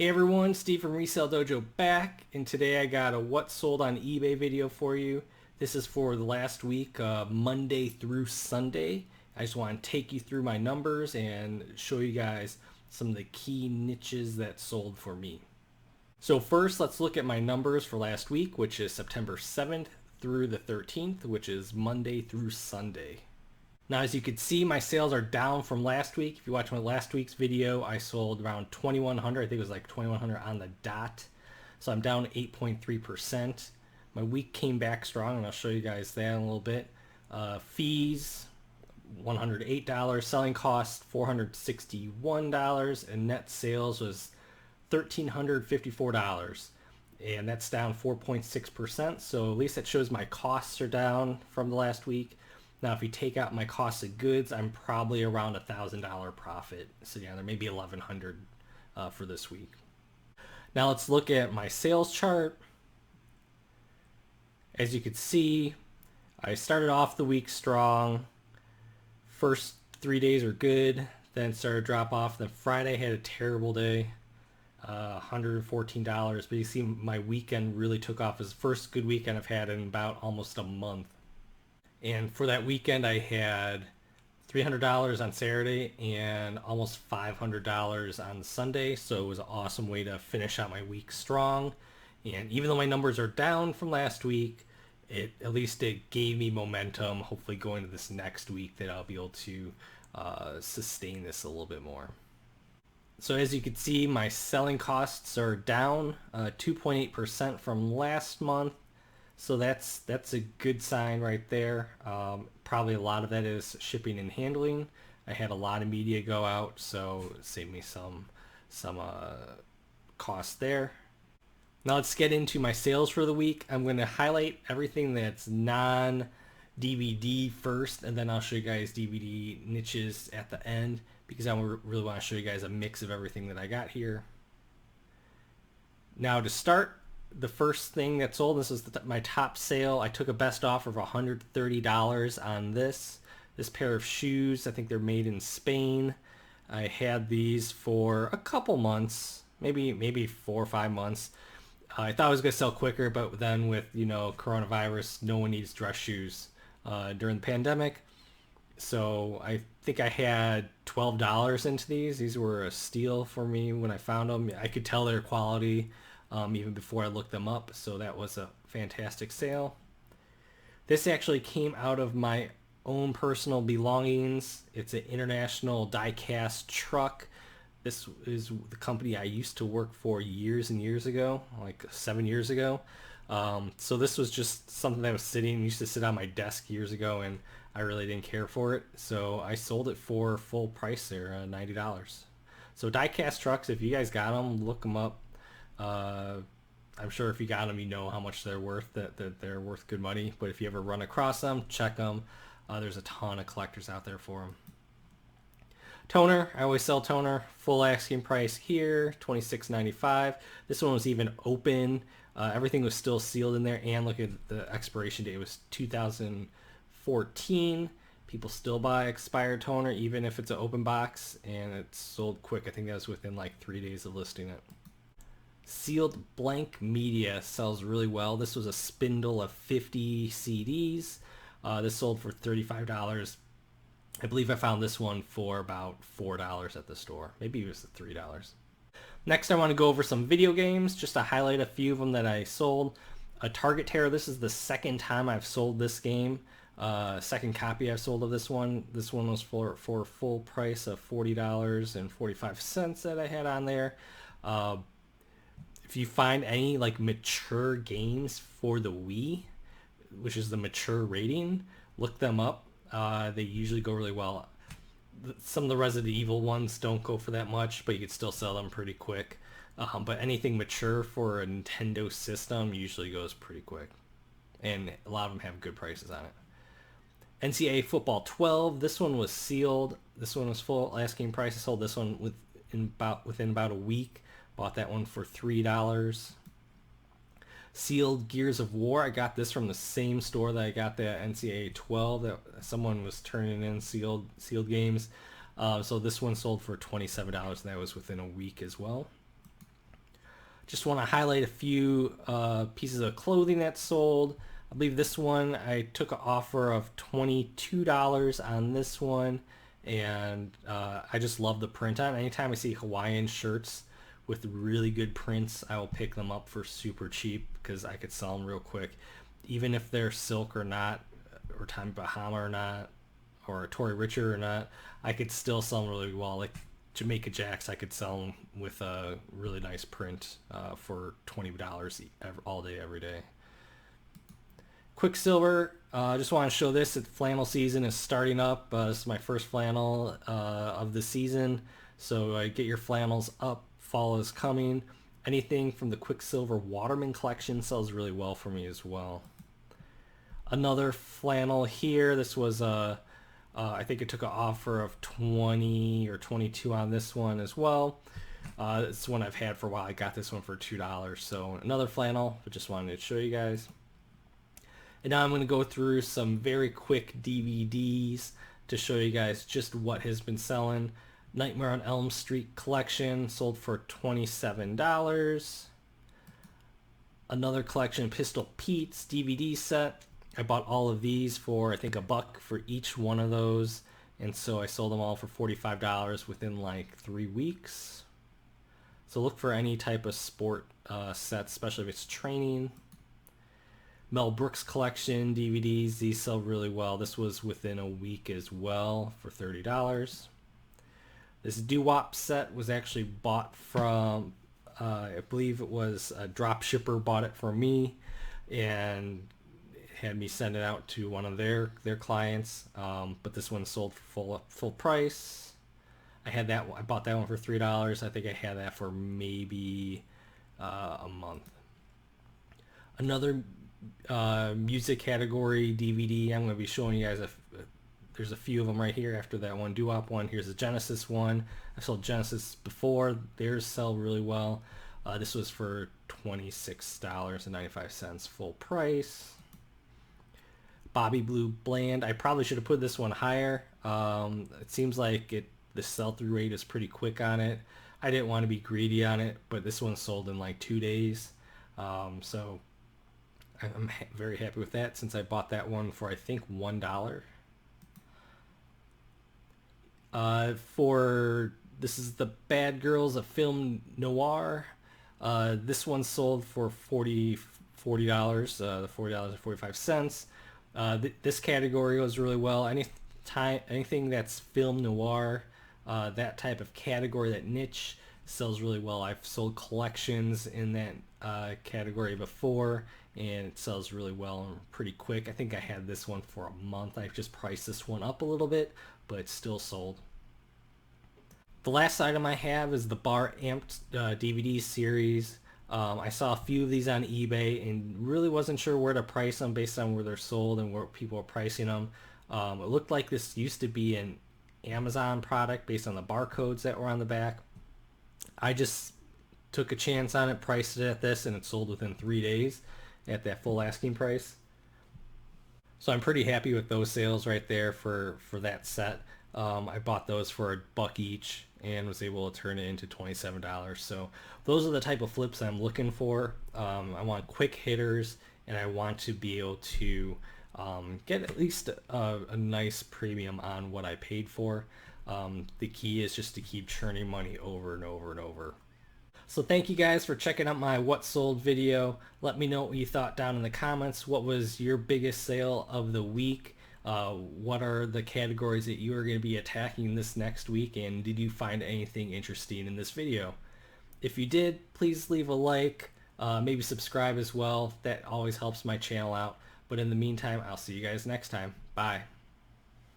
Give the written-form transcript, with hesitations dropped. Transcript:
Hey everyone, Steve from Resale Dojo back, and today I got a what sold on eBay video for you. This is for the last week, Monday through Sunday. I just want to take you through my numbers and show you guys some of the key niches that sold for me. So first, let's look at my numbers for last week, which is September 7th through the 13th, which is Monday through Sunday. Now, as you can see, my sales are down from last week. If you watch my last week's video, I sold around 2,100. I think it was like 2,100 on the dot. So I'm down 8.3%. My week came back strong, and I'll show you guys that in a little bit. Fees, $108. Selling costs, $461. And net sales was $1,354. And that's down 4.6%. So at least that shows my costs are down from the last week. Now, if you take out my cost of goods, I'm probably around $1,000 profit. So yeah, there may be $1,100 for this week. Now let's look at my sales chart. As you can see, I started off the week strong. First 3 days are good, then started to drop off. Then Friday had a terrible day, $114. But you see my weekend really took off. It's the first good weekend I've had in about almost a month. And for that weekend, I had $300 on Saturday and almost $500 on Sunday. So it was an awesome way to finish out my week strong. And even though my numbers are down from last week, at least it gave me momentum, hopefully going to this next week, that I'll be able to sustain this a little bit more. So as you can see, my selling costs are down 2.8% from last month. So that's a good sign right there. Probably a lot of that is shipping and handling. I had a lot of media go out, so it saved me some cost there. Now let's get into my sales for the week. I'm going to highlight everything that's non-DVD first, and then I'll show you guys DVD niches at the end, because I really want to show you guys a mix of everything that I got here. Now to start, the first thing that sold, this is my top sale. I took a best offer of $130 on this pair of shoes. I think they're made in Spain. I had these for a couple months, maybe 4 or 5 months. I thought I was going to sell quicker, but then with coronavirus, no one needs dress shoes during the pandemic. So I think I had $12 into these. These were a steal for me when I found them. I could tell their quality even before I looked them up, so that was a fantastic sale. This actually came out of my own personal belongings. It's an international die-cast truck. This is the company I used to work for years and years ago, like 7 years ago. So this was just something that was used to sit on my desk years ago, and I really didn't care for it. So I sold it for full price there, $90. So die-cast trucks, if you guys got them, look them up. I'm sure if you got them, you know how much they're worth, that they're worth good money. But if you ever run across them, check them. There's a ton of collectors out there for them. Toner, I always sell toner. Full asking price here, $26.95. This one was even open. Everything was still sealed in there, and look at the expiration date. It was 2014. People still buy expired toner, even if it's an open box, and it's sold quick. I think that was within like 3 days of listing it. Sealed blank media sells really well. This was a spindle of 50 CDs. This sold for $35. I believe I found this one for about $4 at the store. Maybe it was $3. Next, I want to go over some video games, just to highlight a few of them that I sold. A Target Terror. This is the second time I've sold this game. Second copy I've sold of this one. This one was for full price of $40.45 that I had on there. If you find any like mature games for the Wii, which is the mature rating, look them up. They usually go really well. Some of the Resident Evil ones don't go for that much, but you could still sell them pretty quick. But anything mature for a Nintendo system usually goes pretty quick. And a lot of them have good prices on it. NCAA Football 12. This one was sealed. This one was full asking price. I sold this one within about a week. Bought that one for $3. Sealed Gears of War. I got this from the same store that I got the NCAA 12. That someone was turning in sealed games. So this one sold for $27, and that was within a week as well. Just want to highlight a few pieces of clothing that sold. I believe this one, I took an offer of $22 on this one, and I just love the print on it. Anytime I see Hawaiian shirts with really good prints, I will pick them up for super cheap because I could sell them real quick. Even if they're silk or not, or Tommy Bahama or not, or Tory Richard or not, I could still sell them really well. Like Jamaica Jacks, I could sell them with a really nice print for $20 all day, every day. Quicksilver, just want to show this. Flannel season is starting up. This is my first flannel of the season. So get your flannels up. Fall is coming. Anything from the Quicksilver Waterman collection sells really well for me as well. Another flannel here. This was I think it took an offer of 20 or 22 on this one as well. It's one I've had for a while. I got this one for $2. So another flannel, but just wanted to show you guys. And now I'm going to go through some very quick DVDs to show you guys just what has been selling. Nightmare on Elm Street collection sold for $27. Another collection, Pistol Pete's DVD set. I bought all of these for I think $1 for each one of those. And so I sold them all for $45 within like 3 weeks. So look for any type of sport sets, especially if it's training. Mel Brooks collection DVDs, these sell really well. This was within a week as well for $30. This doo-wop set was actually bought from, I believe it was a drop shipper bought it for me and had me send it out to one of their clients. But this one sold for full price. I bought that one for $3. I think I had that for maybe a month. Another music category DVD. I'm going to be showing you guys there's a few of them right here after that one doo-wop one. Here's the Genesis one. I sold Genesis before. Theirs sell really well. This was for $26.95 full price. Bobby Blue Bland. I probably should have put this one higher. It seems like the sell-through rate is pretty quick on it. I didn't want to be greedy on it, but this one sold in like 2 days. So I'm very happy with that since I bought that one for I think $1. This is the Bad Girls of Film Noir. This one sold for $40. The $40.45. This category goes really well. Anything that's film noir, that type of category, that niche, sells really well. I've sold collections in that category before, and it sells really well and pretty quick. I think I had this one for a month. I've just priced this one up a little bit, but it's still sold. The last item I have is the Bar Amped DVD series. I saw a few of these on eBay and really wasn't sure where to price them based on where they're sold and where people are pricing them. It looked like this used to be an Amazon product based on the barcodes that were on the back. I just took a chance on it, priced it at this, and it sold within 3 days at that full asking price. So I'm pretty happy with those sales right there for that set. I bought those for $1 each and was able to turn it into $27. So those are the type of flips I'm looking for. I want quick hitters, and I want to be able to get at least a nice premium on what I paid for. The key is just to keep churning money over and over and over. So thank you guys for checking out my What Sold video. Let me know what you thought down in the comments. What was your biggest sale of the week? What are the categories that you are going to be attacking this next week, and did you find anything interesting in this video? If you did, please leave a like, maybe subscribe as well. That always helps my channel out. But in the meantime, I'll see you guys next time. Bye.